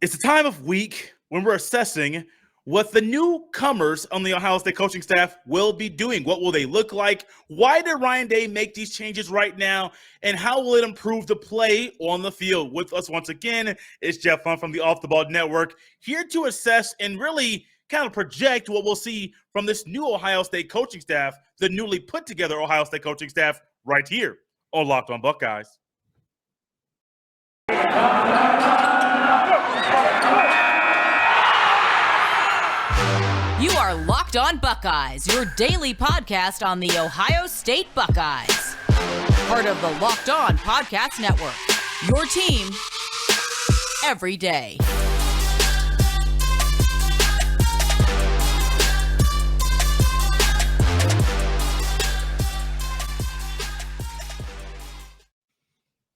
It's a time of week when we're assessing what the newcomers on the Ohio State coaching staff will be doing. What will they look like? Why did Ryan Day make these changes right now? And how will it improve the play on the field? With us once again is Jeff Hunt from the Off the Ball Network, here to assess and really kind of project what we'll see from this new Ohio State coaching staff, the newly put together Ohio State coaching staff, right here on Locked On Buckeyes. You are Locked On Buckeyes, your daily podcast on the Ohio State Buckeyes. Part of the Locked On Podcast Network, your team every day.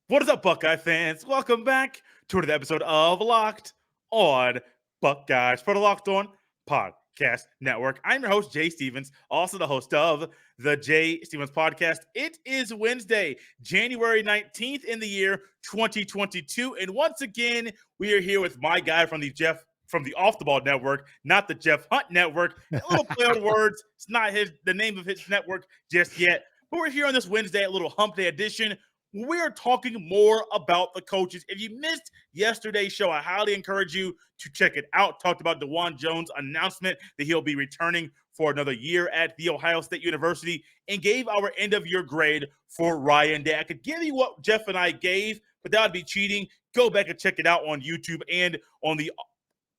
What is up, Buckeye fans? Welcome back to another episode of Locked On Buckeyes for the Locked On Podcast Network. I'm your host, Jay Stevens, also the host of the Jay Stevens Podcast. It is Wednesday, January 19th in the year 2022. And once again, we are here with my guy from the Off the Ball Network, not the Jeff Hunt Network. A little play on words. It's not the name of his network just yet. But we're here on this Wednesday, a little hump day edition. We are talking more about the coaches. If you missed yesterday's show, I highly encourage you to check it out. Talked about DeJuan Jones' announcement that he'll be returning for another year at The Ohio State University, and gave our end-of-year grade for Ryan Day. I could give you what Jeff and I gave, but that would be cheating. Go back and check it out on YouTube and on the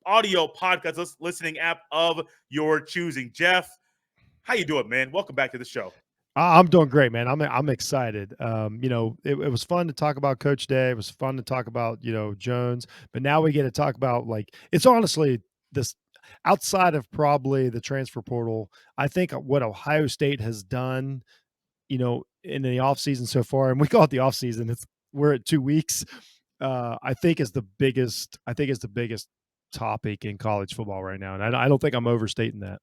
audio podcast listening app of your choosing. Jeff, how you doing, man? Welcome back to the show. I'm doing great, man. I'm excited. It was fun to talk about Coach Day. It was fun to talk about, Jones, but now we get to talk about, it's honestly this outside of probably the transfer portal. I think what Ohio State has done, in the offseason so far, and we call it the offseason. We're at 2 weeks. I think is the biggest topic in college football right now. And I don't think I'm overstating that.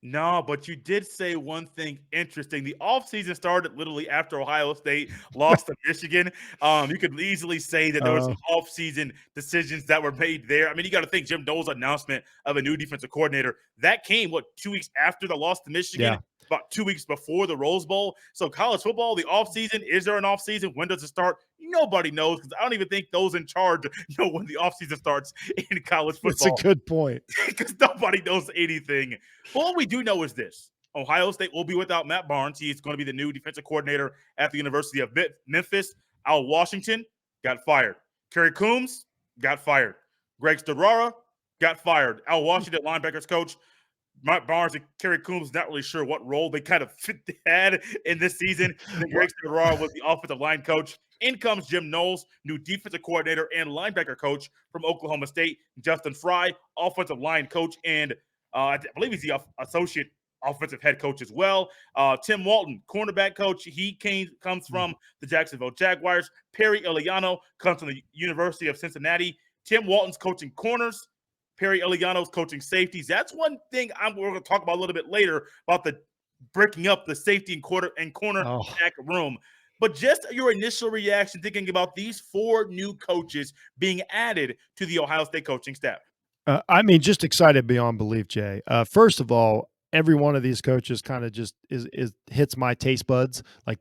No, but you did say one thing interesting. The offseason started literally after Ohio State lost to Michigan. You could easily say that there was some offseason decisions that were made there. I mean, you got to think Jim Knowles' announcement of a new defensive coordinator, that came, 2 weeks after the loss to Michigan? Yeah. About 2 weeks before the Rose Bowl. So college football, the offseason, is there an offseason? When does it start? Nobody knows, because I don't even think those in charge know when the offseason starts in college football. That's a good point. Because nobody knows anything. But what we do know is this. Ohio State will be without Matt Barnes. He's going to be the new defensive coordinator at the University of Memphis. Al Washington got fired. Kerry Coombs got fired. Greg Sturrara got fired. Al Washington, linebackers coach. Matt Barnes and Kerry Coombs, not really sure what role they kind of had in this season. And then Greg Sturrara was the offensive line coach. In comes Jim Knowles, new defensive coordinator and linebacker coach from Oklahoma State. Justin Fry, offensive line coach, and I believe he's the associate offensive head coach as well. Tim Walton, cornerback coach. He comes from the Jacksonville Jaguars. Perry Eliano comes from the University of Cincinnati. Tim Walton's coaching corners. Perry Eliano's coaching safeties. That's one thing we're going to talk about a little bit later about the breaking up the safety and corner back room. But just your initial reaction thinking about these 4 new coaches being added to the Ohio State coaching staff. Just excited beyond belief, Jay. First of all, every one of these coaches kind of just is hits my taste buds. Like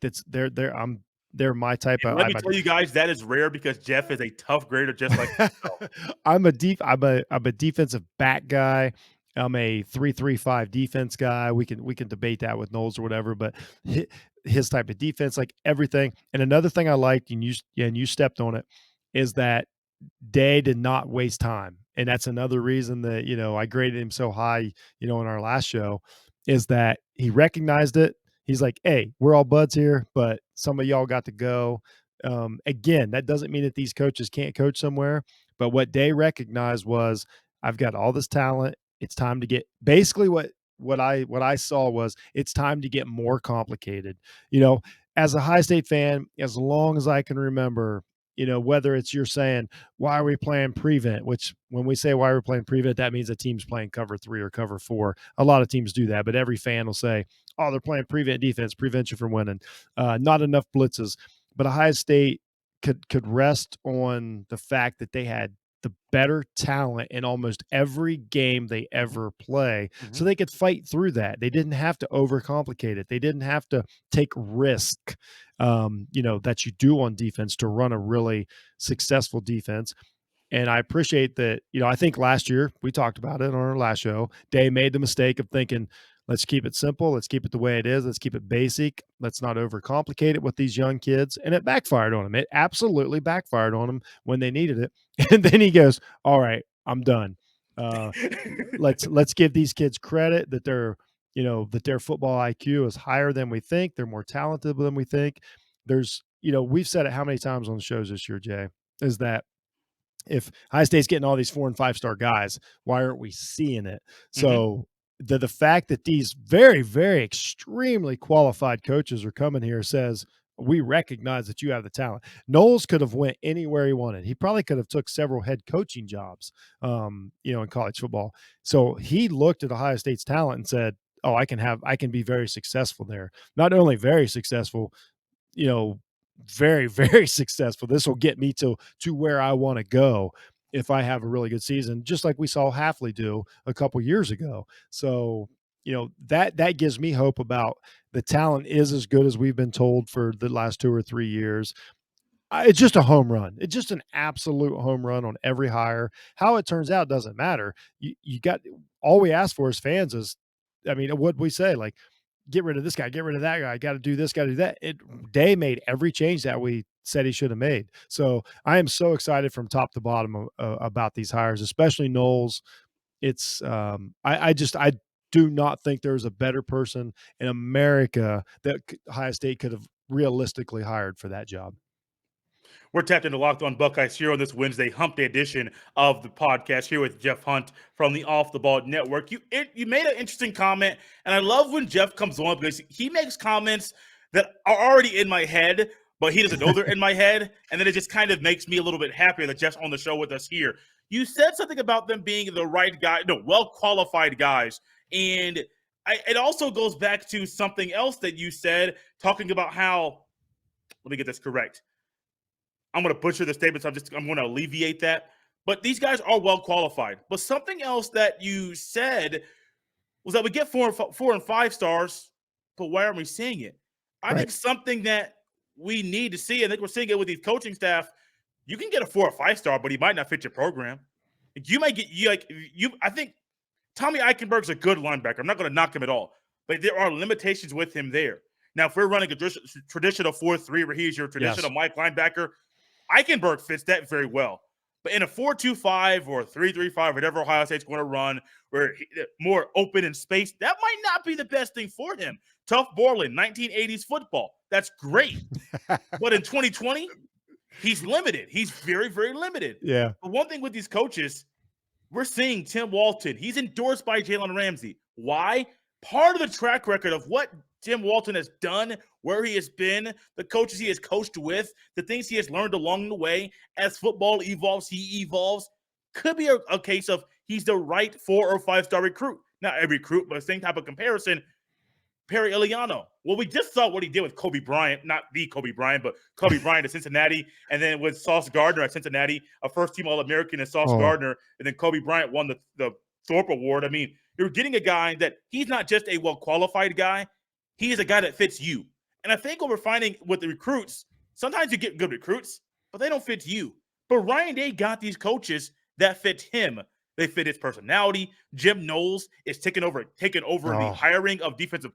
they're my type of. Let me tell you guys, that is rare because Jeff is a tough grader, just like myself. I'm a defensive back guy. I'm a 3-3-5 defense guy. We can debate that with Knowles or whatever, but his type of defense, like everything. And another thing I liked, and you stepped on it, is that Day did not waste time. And that's another reason that, I graded him so high, in our last show, is that he recognized it. He's like, hey, we're all buds here, but some of y'all got to go. Again, that doesn't mean that these coaches can't coach somewhere, but what Day recognized was, I've got all this talent. It's time to get basically what I saw was it's time to get more complicated. As a High State fan, as long as I can remember, whether it's you're saying, why are we playing prevent, which when we say why we're playing prevent, that means a team's playing cover 3 or cover 4. A lot of teams do that, but every fan will say, oh, they're playing prevent defense, prevent you from winning. Not enough blitzes. But Ohio State could rest on the fact that they had the better talent in almost every game they ever play, so they could fight through that. They didn't have to overcomplicate it. They didn't have to take risk, that you do on defense to run a really successful defense. And I appreciate that, I think last year we talked about it on our last show. Day made the mistake of thinking, let's keep it simple. Let's keep it the way it is. Let's keep it basic. Let's not overcomplicate it with these young kids. And it backfired on them. It absolutely backfired on them when they needed it. And then he goes, all right, I'm done. Let's give these kids credit that that their football IQ is higher than we think. They're more talented than we think. We've said it how many times on the shows this year, Jay, is that if High State's getting all these 4 and 5-star guys, why aren't we seeing it? So the fact that these very, very extremely qualified coaches are coming here says we recognize that you have the talent. Knowles could have went anywhere he wanted. He probably could have took several head coaching jobs, in college football. So he looked at Ohio State's talent and said, "Oh, I can be very successful there. Not only very successful, very, very successful. This will get me to where I want to go if I have a really good season," just like we saw Halfley do a couple years ago. So, that gives me hope about the talent is as good as we've been told for the last 2 or 3 years. It's just a home run. It's just an absolute home run on every hire. How it turns out doesn't matter. You got all we ask for as fans is, what we say, like, get rid of this guy, get rid of that guy, got to do this, got to do that. Day made every change that we said he should have made. So I am so excited from top to bottom about these hires, especially Knowles. It's I do not think there's a better person in America that Ohio State could have realistically hired for that job. We're tapped into Locked On Buckeyes here on this Wednesday hump day edition of the podcast here with Jeff Hunt from the Off the Ball Network. You made an interesting comment, and I love when Jeff comes on because he makes comments that are already in my head, but he doesn't know they're in my head, and then it just kind of makes me a little bit happier that Jeff's on the show with us here. You said something about them being the right guy, well-qualified guys, and it also goes back to something else that you said, talking about how, let me get this correct. I'm going to butcher the statement, so I'm going to alleviate that. But these guys are well qualified. But something else that you said was that we get 4 and 5 stars, but why aren't we seeing it? I think something that we need to see, I think we're seeing it with these coaching staff. You can get a 4 or 5 star, but he might not fit your program. You might get I think Tommy Eichenberg's a good linebacker. I'm not going to knock him at all, but there are limitations with him there. Now, if we're running a traditional 4-3 where he's your traditional Mike linebacker, Eichenberg fits that very well. But in a 4-2-5 or 3-3-5, whatever Ohio State's going to run, where more open in space, that might not be the best thing for him. Tough Borland, 1980s football. That's great. But in 2020, he's limited. He's very, very limited. Yeah. But one thing with these coaches, we're seeing Tim Walton. He's endorsed by Jalen Ramsey. Why? Part of the track record of what Tim Walton has done, where he has been, the coaches he has coached with, the things he has learned along the way. As football evolves, he evolves. Could be a case of he's the right 4 or 5 star recruit. Not every recruit, but the same type of comparison. Perry Eliano. Well, we just saw what he did with Kobe Bryant, not the Kobe Bryant, but Kobe Bryant at Cincinnati, and then with Sauce Gardner at Cincinnati, a first-team All-American in Sauce Gardner, and then Kobe Bryant won the Thorpe Award. I mean, you're getting a guy that he's not just a well-qualified guy, he is a guy that fits you. And I think what we're finding with the recruits, sometimes you get good recruits, but they don't fit you. But Ryan Day got these coaches that fit him. They fit his personality. Jim Knowles is taking over the hiring of defensive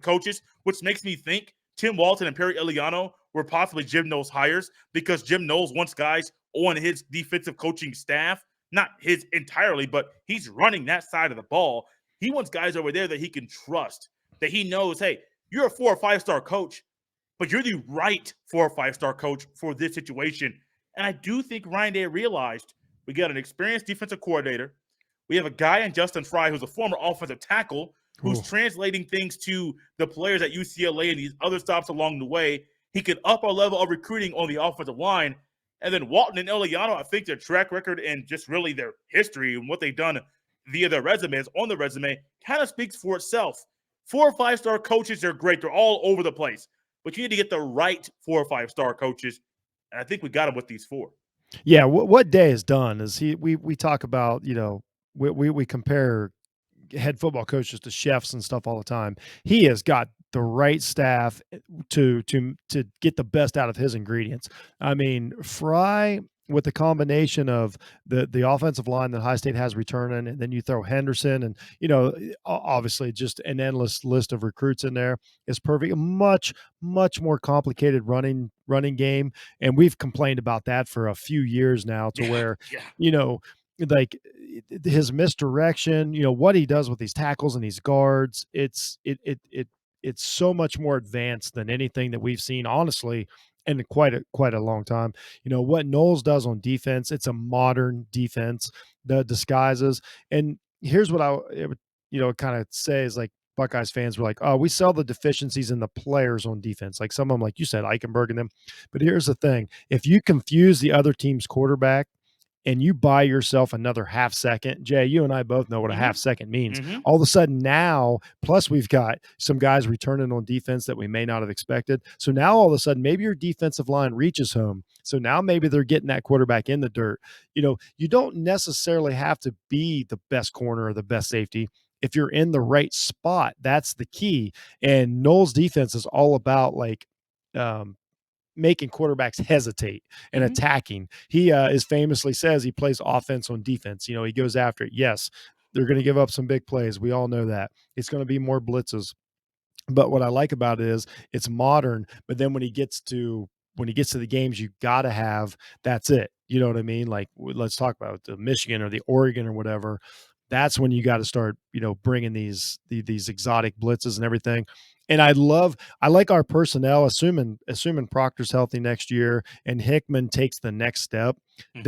coaches, which makes me think Tim Walton and Perry Eliano were possibly Jim Knowles hires because Jim Knowles wants guys on his defensive coaching staff, not his entirely, but he's running that side of the ball. He wants guys over there that he can trust, that he knows, hey, you're a 4 or 5 star coach, but you're the right 4 or 5 star coach for this situation. And I do think Ryan Day realized we got an experienced defensive coordinator. We have a guy in Justin Fry who's a former offensive tackle who's translating things to the players at UCLA and these other stops along the way. He could up our level of recruiting on the offensive line. And then Walton and Eliano, I think their track record and just really their history and what they've done via their resumes on the resume kind of speaks for itself. 4 or 5 star coaches are great. They're all over the place. But you need to get the right 4 or 5 star coaches. And I think we got them with these 4. Yeah, what Day has done is we talk about, we compare head football coaches to chefs and stuff all the time. He has got the right staff to get the best out of his ingredients. I mean, Fry with the combination of the offensive line that High State has returning, and then you throw Henderson, and obviously just an endless list of recruits in there is perfect. A much more complicated running game, and we've complained about that for a few years now, to Yeah, where yeah. you know like his misdirection, what he does with these tackles and these guards, it's so much more advanced than anything that we've seen, honestly, in quite a long time. What Knowles does on defense, it's a modern defense, the disguises. And here's what it would, kind of say is, like, Buckeyes fans were like, oh, we sell the deficiencies in the players on defense. Like some of them, like you said, Eichenberg and them. But here's the thing. If you confuse the other team's quarterback and you buy yourself another half second, Jay, you and I both know what a Mm-hmm. half second means. Mm-hmm. All of a sudden now, plus we've got some guys returning on defense that we may not have expected. So now all of a sudden, maybe your defensive line reaches home. So now maybe they're getting that quarterback in the dirt. You don't necessarily have to be the best corner or the best safety. If you're in the right spot, that's the key. And Knowles' defense is all about, like, making quarterbacks hesitate and Mm-hmm. attacking. He is famously says he plays offense on defense. He goes after it. Yes, they're going to give up some big plays. We all know that. It's going to be more blitzes. But what I like about it is it's modern, but then when he gets to the games you got to have, that's it. You know what I mean? Like, let's talk about the Michigan or the Oregon or whatever. That's when you got to start, bringing these exotic blitzes and everything. And I like our personnel, assuming Proctor's healthy next year and Hickman takes the next step. Mm-hmm.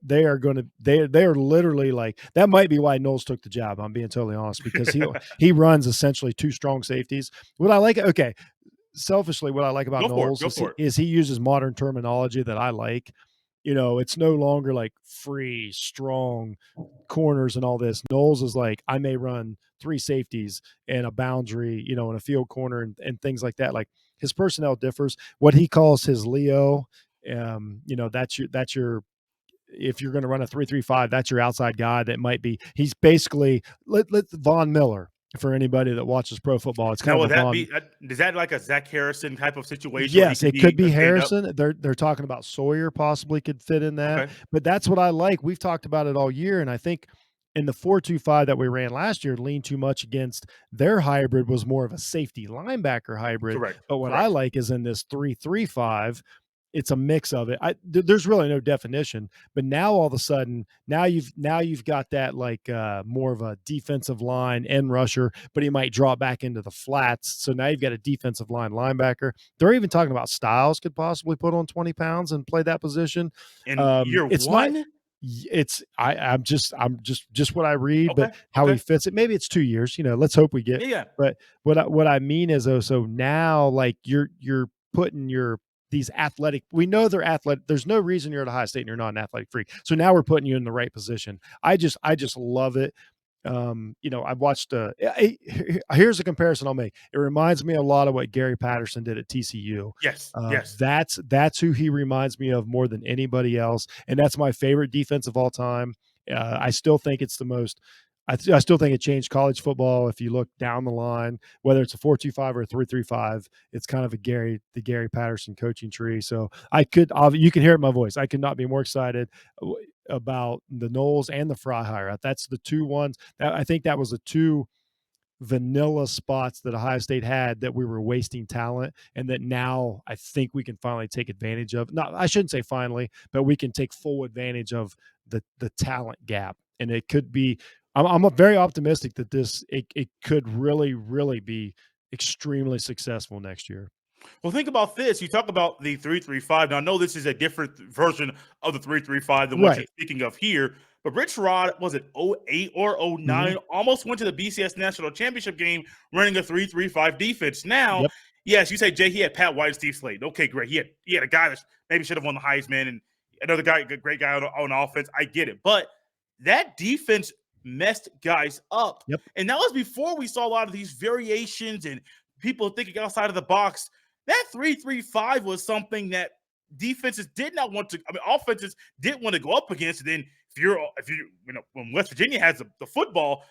They are literally, like, that might be why Knowles took the job. I'm being totally honest, because he runs essentially two strong safeties. What I like, okay, selfishly, what I like about Go for it. Knowles Go for it. is he uses modern terminology that I like. It's no longer like free, strong corners and all this. Knowles is like, I may run three safeties and a boundary, and a field corner and things like that. Like, his personnel differs. What he calls his Leo, that's your if you're going to run a 3-3-5, that's your outside guy. He's basically let Von Miller, for anybody that watches pro football. It's kind Now, of would a that Von. be? Is that like a Zach Harrison type of situation where he Yes, could it could be be a stand-up? Harrison. They're talking about Sawyer possibly could fit in that. Okay. But that's what I like. We've talked about it all year, and I think in the 4-2-5 that we ran last year, leaned too much against their hybrid, was more of a safety linebacker hybrid. Correct. But what I Correct. like is in this 3-3-5, it's a mix of it. There's really no definition, but now all of a sudden, now you've got that, like, more of a defensive line end rusher, but he might draw back into the flats. So now you've got a defensive line linebacker. They're even talking about Styles could possibly put on 20 pounds and play that position. In year It's not. one? I'm just what I read, but Okay. how he Okay. fits it. Maybe it's 2 years. Let's hope we get. Yeah. Yeah. But what I mean is, though, so now, like, you're putting these athletic. We know they're athletic. There's no reason you're at Ohio State and you're not an athletic freak. So now we're putting you in the right position. I just love it. I've watched. Here's a comparison I'll make. It reminds me a lot of what Gary Patterson did at TCU. Yes. Yes. That's who he reminds me of more than anybody else, and that's my favorite defense of all time. I still think it's the most. I still think it changed college football. If you look down the line, whether it's a 4-2-5 or a 3-3-5, it's kind of the Gary Patterson coaching tree. So you can hear it in my voice. I could not be more excited about the Knowles and the Fry hire. That's the two ones that I think that was the two vanilla spots that Ohio State had that we were wasting talent, and that now I think we can finally take advantage of. Not, I shouldn't say finally, but we can take full advantage of the talent gap. And it could be, I'm very optimistic that it could really be extremely successful next year. Well, think about this. You talk about the 3-3-5. Now, I know this is a different version of the 3-3-5 than what you're Right. speaking of here, but Rich Rod, was it 08 or 09, almost went to the BCS National Championship game running a 3-3-5 defense. Now, Yep. yes, you say, Jay, he had Pat White and Steve Slade. Okay, great. He had a guy that maybe should have won the Heisman, and another guy, a great guy on offense. I get it. But that defense messed guys up. Yep. And that was before we saw a lot of these variations and people thinking outside of the box. That 3-3-5 was something that defenses did not want to. I mean, offenses didn't want to go up against. And then when West Virginia has the football,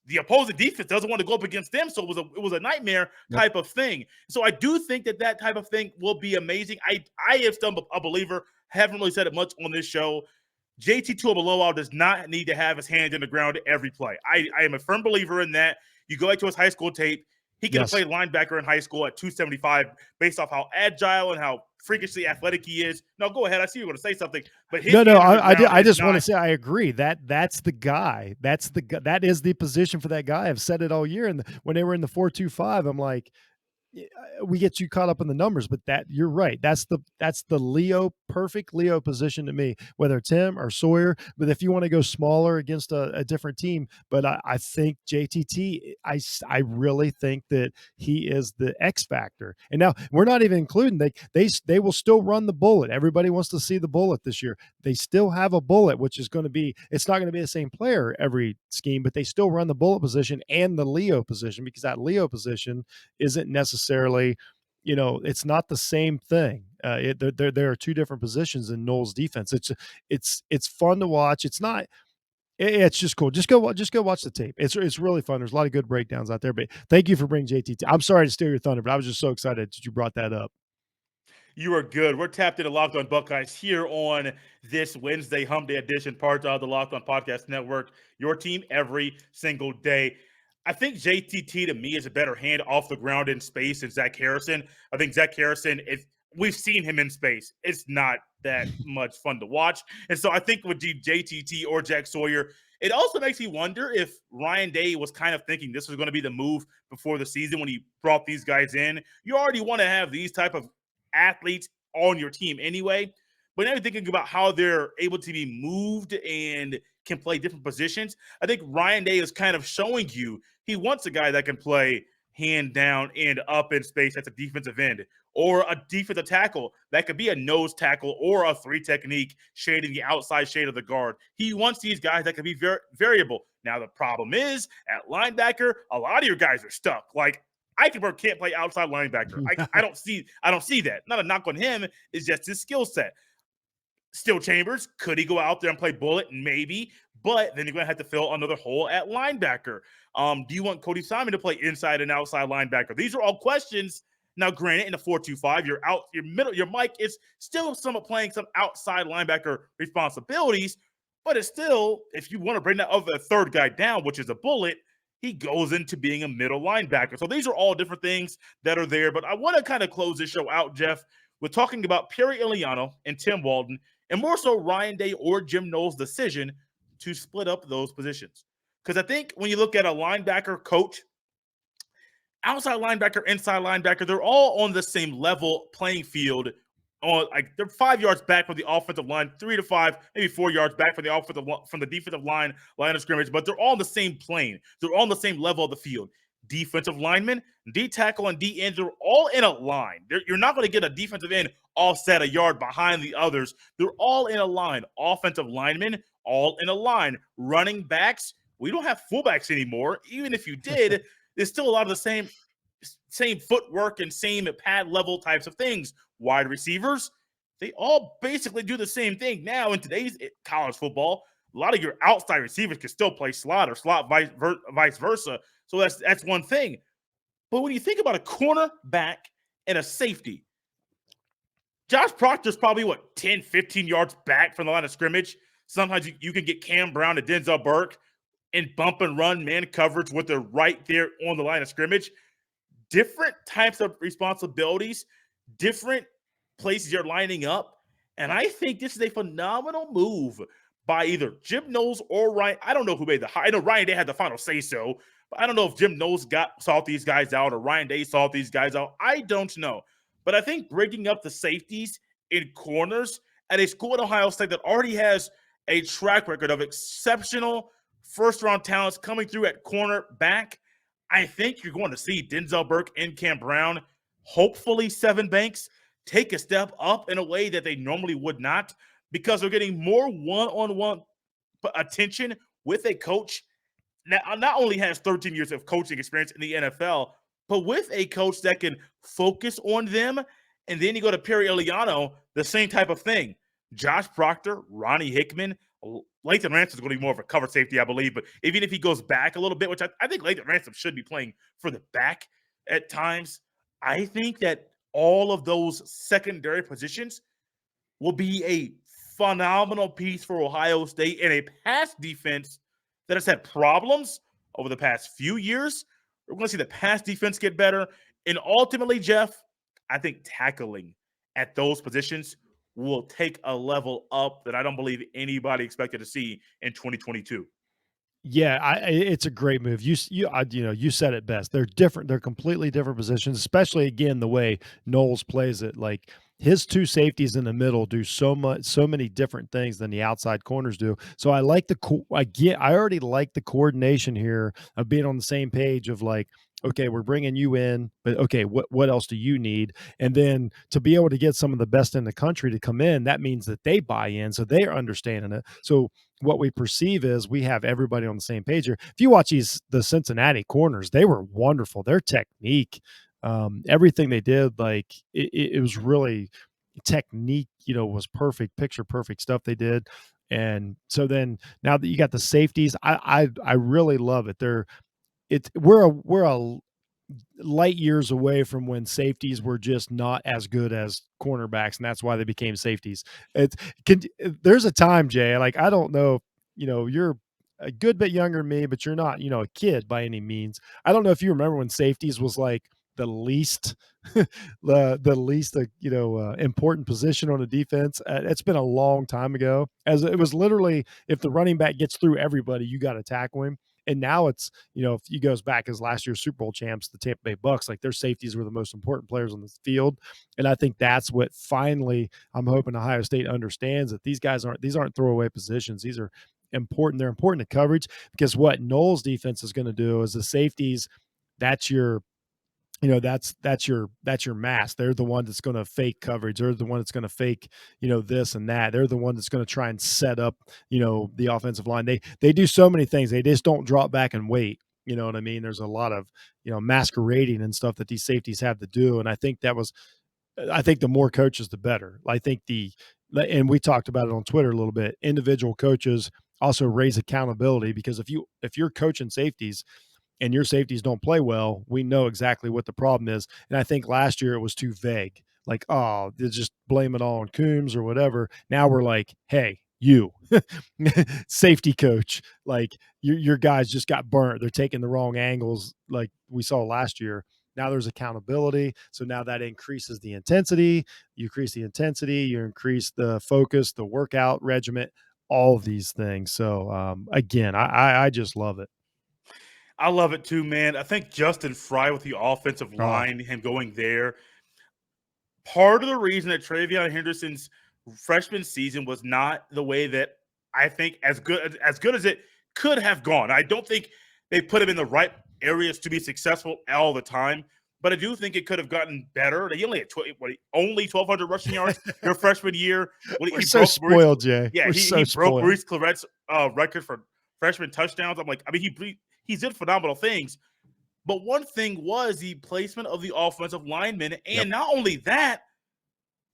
the opposing defense doesn't want to go up against them. So it was a nightmare type of thing. So I do think that type of thing will be amazing. I am still a believer. Haven't really said it much on this show. JT Tuimoloau does not need to have his hand in the ground every play. I am a firm believer in that. You go back to his high school tape. He could have played linebacker in high school at 275 based off how agile and how freakishly athletic he is. No, go ahead. I see you were going to say something. But I just want to say I agree. That's the guy. That is the position for that guy. I've said it all year. And when they were in the 4-2-5, I'm like, we get you caught up in the numbers, but you're right. That's the perfect Leo position to me, whether it's him or Sawyer. But if you want to go smaller against a different team, but I think JTT, I really think that he is the X factor. And now we're not even including they will still run the bullet. Everybody wants to see the bullet this year. They still have a bullet, which is going to be, it's not going to be the same player every scheme, but they still run the bullet position and the Leo position, because that Leo position isn't necessarily, it's not the same thing. There are two different positions in Knowles defense. It's fun to watch. It's just cool. Just go watch the tape. It's really fun. There's a lot of good breakdowns out there. But thank you for bringing JT. I'm sorry to steal your thunder, but I was just so excited that you brought that up. You are good. We're tapped into Locked On Buckeyes here on this Wednesday Hump Day edition, part of the Locked On Podcast Network. Your team every single day. I think JTT to me is a better hand off the ground in space than Zach Harrison. I think Zach Harrison, we've seen him in space, it's not that much fun to watch. And so I think with JTT or Jack Sawyer, it also makes me wonder if Ryan Day was kind of thinking this was going to be the move before the season when he brought these guys in. You already want to have these type of athletes on your team anyway. But now you're thinking about how they're able to be moved and can play different positions. I think Ryan Day is kind of showing you he wants a guy that can play hand down and up in space at the defensive end, or a defensive tackle that could be a nose tackle or a three technique shading the outside shade of the guard. He wants these guys that can be variable. Now, the problem is at linebacker, a lot of your guys are stuck. Like, Eichenberg can't play outside linebacker. I don't see that. Not a knock on him. It's just his skill set. Still Chambers, could he go out there and play bullet? Maybe, but then you're going to have to fill another hole at linebacker. Do you want Cody Simon to play inside and outside linebacker? These are all questions. Now, granted, in the 4-2-5, your Mike is still somewhat playing some outside linebacker responsibilities, but it's still, if you want to bring that other third guy down, which is a bullet, he goes into being a middle linebacker. So these are all different things that are there, but I want to kind of close this show out, Jeff, with talking about Perry Eliano and Tim Walton, and more so Ryan Day or Jim Knowles' decision to split up those positions. Because I think when you look at a linebacker coach, outside linebacker, inside linebacker, they're all on the same level playing field. They're 5 yards back from the offensive line, 3 to 5, maybe 4 yards back from the defensive line of scrimmage, but they're all on the same plane. They're all on the same level of the field. Defensive linemen, D tackle, and D ends are all in a line. You're not going to get a defensive end offset a yard behind the others. They're all in a line. Offensive linemen, all in a line. Running backs, we don't have fullbacks anymore. Even if you did, there's still a lot of the same footwork and same pad level types of things. Wide receivers, they all basically do the same thing now in today's college football. A lot of your outside receivers can still play slot or slot vice versa. So that's one thing. But when you think about a cornerback and a safety, Josh Proctor's probably, 10, 15 yards back from the line of scrimmage. Sometimes you can get Cam Brown and Denzel Burke and bump and run man coverage with the right there on the line of scrimmage. Different types of responsibilities, different places you're lining up. And I think this is a phenomenal move by either Jim Knowles or Ryan. I don't know who made I know Ryan Day had the final say-so, but I don't know if Jim Knowles sought these guys out or Ryan Day sought these guys out. I don't know. But I think breaking up the safeties in corners at a school at Ohio State that already has a track record of exceptional first-round talents coming through at cornerback, I think you're going to see Denzel Burke and Cam Brown, hopefully Sevyn Banks, take a step up in a way that they normally would not, because they're getting more one-on-one attention with a coach that not only has 13 years of coaching experience in the NFL, but with a coach that can focus on them And then you go to Perry Eliano, the same type of thing. Josh Proctor, Ronnie Hickman, Lathan Ransom is going to be more of a cover safety, I believe. But even if he goes back a little bit, which I think Lathan Ransom should be playing for the back at times, I think that all of those secondary positions will be a phenomenal piece for Ohio State and a pass defense that has had problems over the past few years. We're going to see the pass defense get better. And ultimately, Jeff, I think tackling at those positions will take a level up that I don't believe anybody expected to see in 2022. Yeah, it's a great move. You you said it best. They're different. They're completely different positions, especially again the way Knowles plays it. Like his two safeties in the middle do so many different things than the outside corners do. So I like I already like the coordination here of being on the same page of like, okay, we're bringing you in, but okay, what else do you need? And then to be able to get some of the best in the country to come in, that means that they buy in, so they're understanding it. So what we perceive is we have everybody on the same page here. If you watch the Cincinnati corners, they were wonderful. Their technique, everything they did, like it was really technique, was perfect, picture perfect stuff they did. And so then now that you got the safeties, I really love it. We're a light years away from when safeties were just not as good as cornerbacks, and that's why they became safeties. There's a time, Jay, like I don't know if you're a good bit younger than me, but you're not a kid by any means. I don't know if you remember when safeties was like the least the least important position on the defense. It's been a long time ago, as it was literally if the running back gets through everybody, you got to tackle him. And now it's, if he goes back as last year's Super Bowl champs, the Tampa Bay Bucks, like their safeties were the most important players on the field. And I think that's what finally I'm hoping Ohio State understands, that these aren't throwaway positions. These are important. They're important to coverage, because what Knowles defense is going to do is the safeties, that's your that's your mask. They're the one that's going to fake coverage. They're the one that's going to fake, this and that. They're the one that's going to try and set up, the offensive line. They do so many things. They just don't drop back and wait. You know what I mean? There's a lot of, masquerading and stuff that these safeties have to do. And I think the more coaches, the better. And we talked about it on Twitter a little bit. Individual coaches also raise accountability, because if you're coaching safeties and your safeties don't play well, we know exactly what the problem is. And I think last year it was too vague. Like, oh, they just blame it all on Coombs or whatever. Now we're like, hey, you safety coach, like your guys just got burnt. They're taking the wrong angles like we saw last year. Now there's accountability. So now that increases the intensity. You increase the intensity, you increase the focus, the workout regiment, all of these things. So again, I just love it. I love it too, man. I think Justin Fry with the offensive line, him going there. Part of the reason that Travion Henderson's freshman season was not the way that I think as good as it could have gone. I don't think they put him in the right areas to be successful all the time, but I do think it could have gotten better. He only had only 1,200 rushing yards your freshman year. We're so spoiled, Jay. Yeah, he broke Maurice Claret's record for freshman touchdowns. I'm like, I mean, he did phenomenal things. But one thing was the placement of the offensive linemen. And not only that,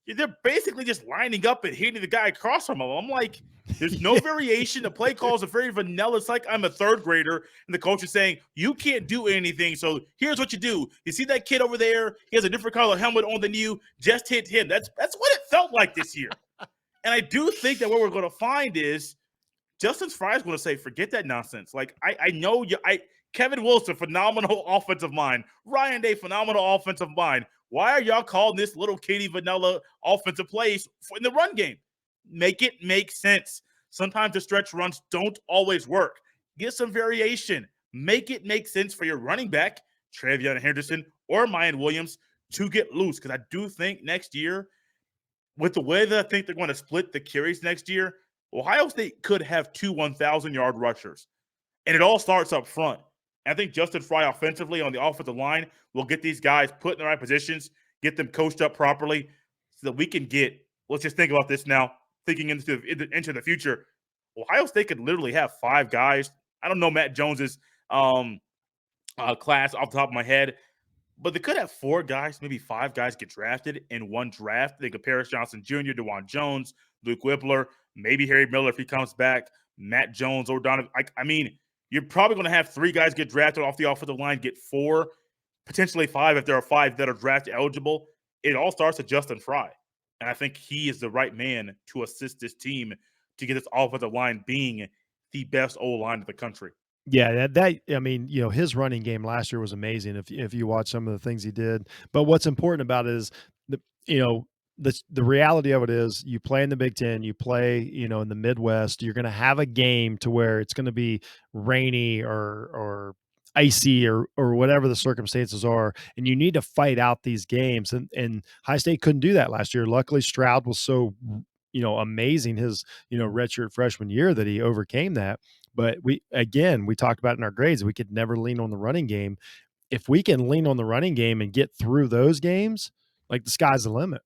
they're basically just lining up and hitting the guy across from him. I'm like, there's no variation. The play calls are very vanilla. It's like I'm a third grader, and the coach is saying, you can't do anything. So here's what you do. You see that kid over there? He has a different color helmet on than you. Just hit him. That's what it felt like this year. And I do think that what we're going to find is Justin Fry is going to say, forget that nonsense. Like, I know you. Kevin Wilson, phenomenal offensive mind. Ryan Day, phenomenal offensive mind. Why are y'all calling this little kitty vanilla offensive plays in the run game? Make it make sense. Sometimes the stretch runs don't always work. Get some variation. Make it make sense for your running back, Travion Henderson or Mayan Williams, to get loose. Because I do think next year, with the way that I think they're going to split the carries next year, Ohio State could have 2 1,000-yard rushers. And it all starts up front. I think Justin Fry offensively on the offensive line will get these guys put in the right positions, get them coached up properly so that we can get – let's just think about this now, thinking into the future. Ohio State could literally have 5 guys. I don't know Matt Jones's class off the top of my head, but they could have 4 guys, maybe 5 guys get drafted in one draft. They could Paris Johnson Jr., DeJuan Jones, Luke Whippler, maybe Harry Miller if he comes back, Matt Jones or Donovan. I mean, you're probably going to have 3 guys get drafted off the offensive line, get 4, potentially 5 if there are 5 that are draft eligible. It all starts with Justin Fry. And I think he is the right man to assist this team to get this offensive line being the best O-line in the country. Yeah, that I mean, his running game last year was amazing if you watch some of the things he did. But what's important about it is the you know, the reality of it is you play in the Big Ten, you play, in the Midwest, you're gonna have a game to where it's gonna be rainy or icy or whatever the circumstances are, and you need to fight out these games. And High State couldn't do that last year. Luckily, Stroud was so amazing his redshirt freshman year that he overcame that. But we talked about in our grades, we could never lean on the running game. If we can lean on the running game and get through those games, like the sky's the limit.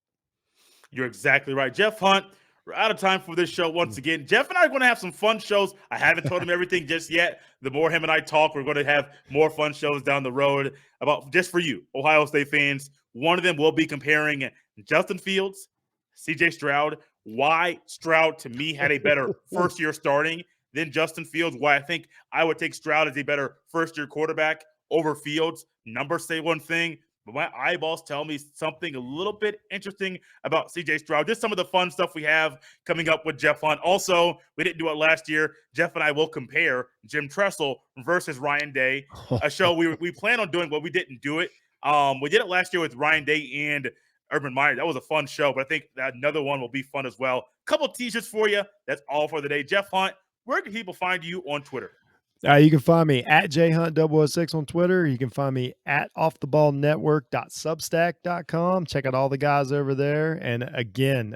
You're exactly right. Jeff Hunt, we're out of time for this show once again. Jeff and I are going to have some fun shows. I haven't told him everything just yet. The more him and I talk, we're going to have more fun shows down the road about just for you, Ohio State fans. One of them will be comparing Justin Fields, CJ Stroud, why Stroud to me had a better first year starting than Justin Fields, why I think I would take Stroud as a better first-year quarterback over Fields. Numbers say one thing, but my eyeballs tell me something a little bit interesting about CJ Stroud. Just some of the fun stuff we have coming up with Jeff Hunt. Also, we didn't do it last year. Jeff and I will compare Jim Tressel versus Ryan Day, a show we plan on doing, but we didn't do it. We did it last year with Ryan Day and Urban Meyer. That was a fun show, but I think that another one will be fun as well. Couple t-shirts for you. That's all for the day. Jeff Hunt, where can people find you on Twitter? You can find me at jhunt006 on Twitter. You can find me at offtheballnetwork.substack.com. Check out all the guys over there. And again,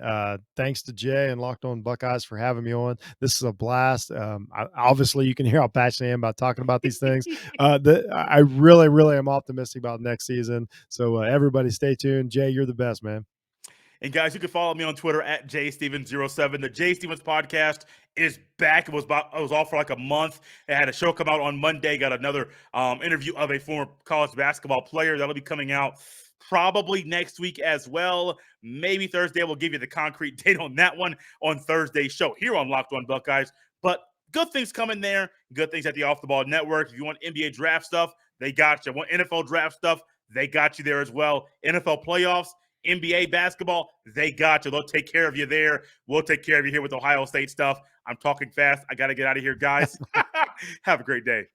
thanks to Jay and Locked On Buckeyes for having me on. This is a blast. Obviously, you can hear how passionate I am about talking about these things. I really, really am optimistic about next season. So everybody stay tuned. Jay, you're the best, man. And guys, you can follow me on Twitter at jstevens07. The Jay Stevens podcast is back. It was off for like a month. It had a show come out on Monday. Got another interview of a former college basketball player that'll be coming out probably next week as well. Maybe Thursday. We'll give you the concrete date on that one on Thursday's show here on Locked On Buckeyes. But good things coming there. Good things at the Off the Ball Network. If you want NBA draft stuff, they got you. Want NFL draft stuff, they got you there as well. NFL playoffs, NBA basketball, they got you. They'll take care of you there. We'll take care of you here with Ohio State stuff. I'm talking fast. I got to get out of here, guys. Have a great day.